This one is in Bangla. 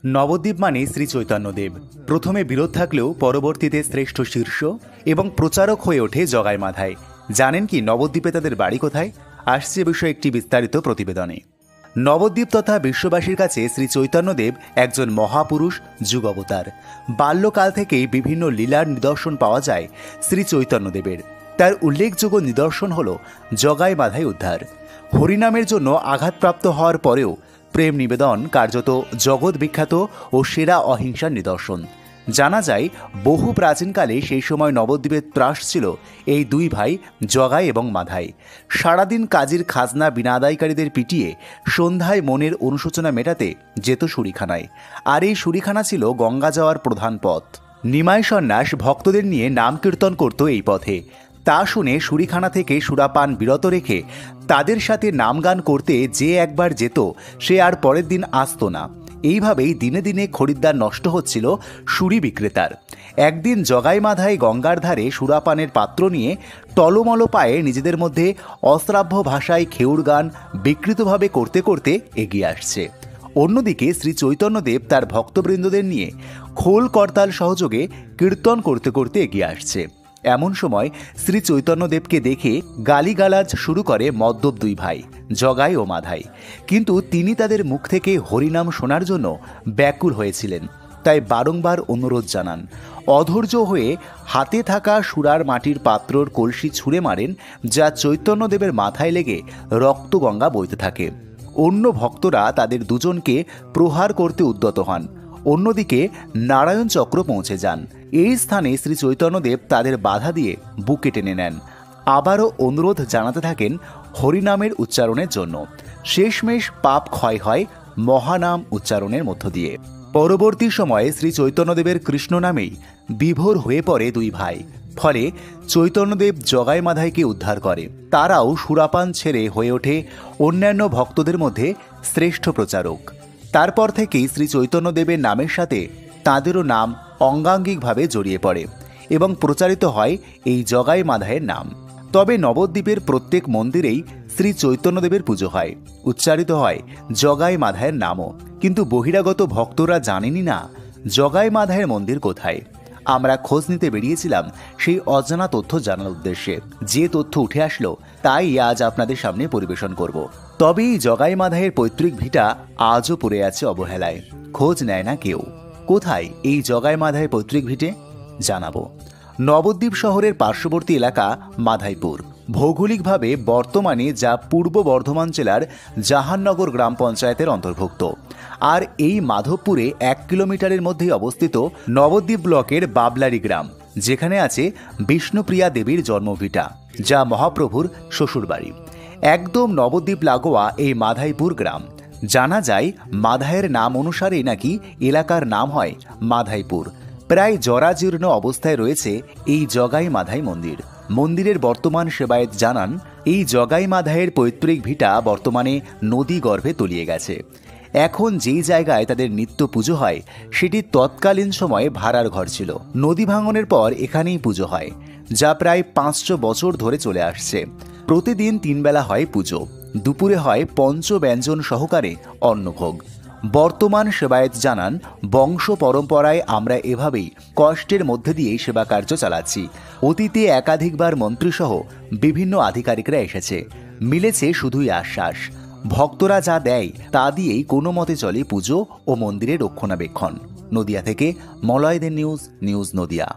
নবদ্বীপ মানে শ্রী চৈতন্যদেব। প্রথমে বিরোধ থাকলেও পরবর্তীতে শ্রেষ্ঠ শীর্ষ এবং প্রচারক হয়ে ওঠে জগাই মাধায়। জানেন কি নবদ্বীপে তাদের বাড়ি কোথায়? আসছে বিষয়ে একটি বিস্তারিত প্রতিবেদনে। নবদ্বীপ তথা বিশ্ববাসীর কাছে শ্রী চৈতন্যদেব একজন মহাপুরুষ, যুগ অবতার। বাল্যকাল থেকেই বিভিন্ন লীলার নিদর্শন পাওয়া যায় শ্রী চৈতন্যদেবের। তার উল্লেখযোগ্য নিদর্শন হল জগাই মাধায় উদ্ধার। হরিনামের জন্য আঘাতপ্রাপ্ত হওয়ার পরেও প্রেম নিবেদন কার্যত জগৎ বিখ্যাত ও সেরা অহিংসার নিদর্শন। জানা যায় বহু প্রাচীনকালে সেই সময় নবদ্বীপের ত্রাস ছিল এই দুই ভাই জগাই এবং মাধাই। সারাদিন কাজের খাজনা বিনা আদায়কারীদের পিটিয়ে সন্ধ্যায় মনের অনুশোচনা মেটাতে যেত শুরিখানায়। আর এই শুরিখানা ছিল গঙ্গা যাওয়ার প্রধান পথ। নিমাই সন্ন্যাস ভক্তদের নিয়ে নাম কীর্তন করত এই পথে। তা শুনে শুরিখানা থেকে সুরাপান বিরত রেখে তাদের সাথে নামগান করতে যে একবার যেত সে আর পরের দিন আসত না। এইভাবেই দিনে দিনে খরিদ্দার নষ্ট হচ্ছিল সুরি বিক্রেতার। একদিন জগাই মাধাই গঙ্গার ধারে সুরাপানের পাত্র নিয়ে টলমল পায়ে নিজেদের মধ্যে অশ্রাব্য ভাষায় খেউর গান বিকৃতভাবে করতে করতে এগিয়ে আসছে। অন্যদিকে শ্রী চৈতন্যদেব তার ভক্তবৃন্দদের নিয়ে খোল করতাল সহযোগে কীর্তন করতে করতে এগিয়ে আসছে। এমন সময় শ্রী চৈতন্যদেবকে দেখে গালিগালাজ শুরু করে মদ্যপ দুই ভাই জগাই ও মাধাই। কিন্তু তিনি তাদের মুখ থেকে হরিনাম শোনার জন্য ব্যাকুল হয়েছিলেন, তাই বারংবার অনুরোধ জানান। অধৈর্য হয়ে হাতে থাকা সুরার মাটির পাত্রর কলসি ছুঁড়ে মারেন, যা চৈতন্যদেবের মাথায় লেগে রক্তগঙ্গা বইতে থাকে। অন্য ভক্তরা তাদের দুজনকে প্রহার করতে উদ্যত হন। অন্যদিকে নারায়ণ চক্র পৌঁছে যান। এই স্থানে শ্রী চৈতন্যদেব তাদের বাধা দিয়ে বুকে টেনে নেন। আবারও অনুরোধ জানাতে থাকেন হরিনামের উচ্চারণের জন্য। শেষমেশ পাপ ক্ষয় হয় মহানাম উচ্চারণের মধ্য দিয়ে। পরবর্তী সময়ে শ্রী চৈতন্যদেবের কৃষ্ণ নামেই বিভোর হয়ে পড়ে দুই ভাই। ফলে চৈতন্যদেব জগাই মাধাইকে উদ্ধার করে। তারাও সুরাপান ছেড়ে হয়ে ওঠে অন্যান্য ভক্তদের মধ্যে শ্রেষ্ঠ প্রচারক। তারপর থেকেই শ্রী চৈতন্যদেবের নামের সাথে তাঁদেরও নাম অঙ্গাঙ্গিকভাবে জড়িয়ে পড়ে এবং প্রচারিত হয় এই জগাই মাধাইয়ের নাম। তবে নবদ্বীপের প্রত্যেক মন্দিরেই শ্রী চৈতন্যদেবের পুজো হয়, উচ্চারিত হয় জগাই মাধাইয়ের নামও। কিন্তু বহিরাগত ভক্তরা জানেনই না জগাই মাধাইয়ের মন্দির কোথায়। আমরা খোঁজ নিতে বেরিয়েছিলাম সেই অজানা তথ্য জানার উদ্দেশ্যে। যে তথ্য উঠে আসলো তাই আজ আপনাদের সামনে পরিবেশন করব। তবে এই জগাই মাধাইয়ের পৈতৃক ভিটা আজও পড়ে আছে অবহেলায়, খোঁজ নেয় না কেউ। কোথায় এই জগাই মাধাই পৈতৃক ভিটে জানাবো। নবদ্বীপ শহরের পার্শ্ববর্তী এলাকা মাধাইপুর। ভৌগোলিকভাবে বর্তমানে যা পূর্ব বর্ধমান জেলার জাহাননগর গ্রাম পঞ্চায়েতের অন্তর্ভুক্ত। আর এই মাধবপুরে 1 কিলোমিটারের মধ্যেই অবস্থিত নবদ্বীপ ব্লকের বাবলারি গ্রাম, যেখানে আছে বিষ্ণুপ্রিয়া দেবীর জন্মভিটা, যা মহাপ্রভুর শ্বশুরবাড়ি। একদম নবদ্বীপ লাগোয়া এই মাধাইপুর গ্রাম। জানা যায় মাধাইয়ের নাম অনুসারেই নাকি এলাকার নাম হয় মাধাইপুর। প্রায় জরাজীর্ণ অবস্থায় রয়েছে এই জগাই মাধাই মন্দির। মন্দিরের বর্তমান সেবায়েত জানান, এই জগাই মাধাইয়ের পৈতৃক ভিটা বর্তমানে নদী গর্ভে তলিয়ে গেছে। এখন যেই জায়গায় তাদের নিত্য পুজো হয় সেটি তৎকালীন সময়ে ভাড়ার ঘর ছিল। নদী ভাঙনের পর এখানেই পুজো হয়, যা প্রায় 500 বছর ধরে চলে আসছে। প্রতিদিন 3 বেলা হয় পুজো। দুপুরে হয় পঞ্চব্যঞ্জন সহকারে অন্নভোগ। বর্তমান সেবায়েত জানান, বংশ পরম্পরায় আমরা এভাবেই কষ্টের মধ্যে দিয়েই সেবা কার্য চালাচ্ছি। অতীতে একাধিকবার মন্ত্রীসহ বিভিন্ন আধিকারিকরা এসেছে, মিলেছে শুধুই আশ্বাস। ভক্তরা যা দেয় তা দিয়েই কোনো মতে চলে পুজো ও মন্দিরের রক্ষণাবেক্ষণ। নদিয়া থেকে মলয়দের নিউজ নদিয়া।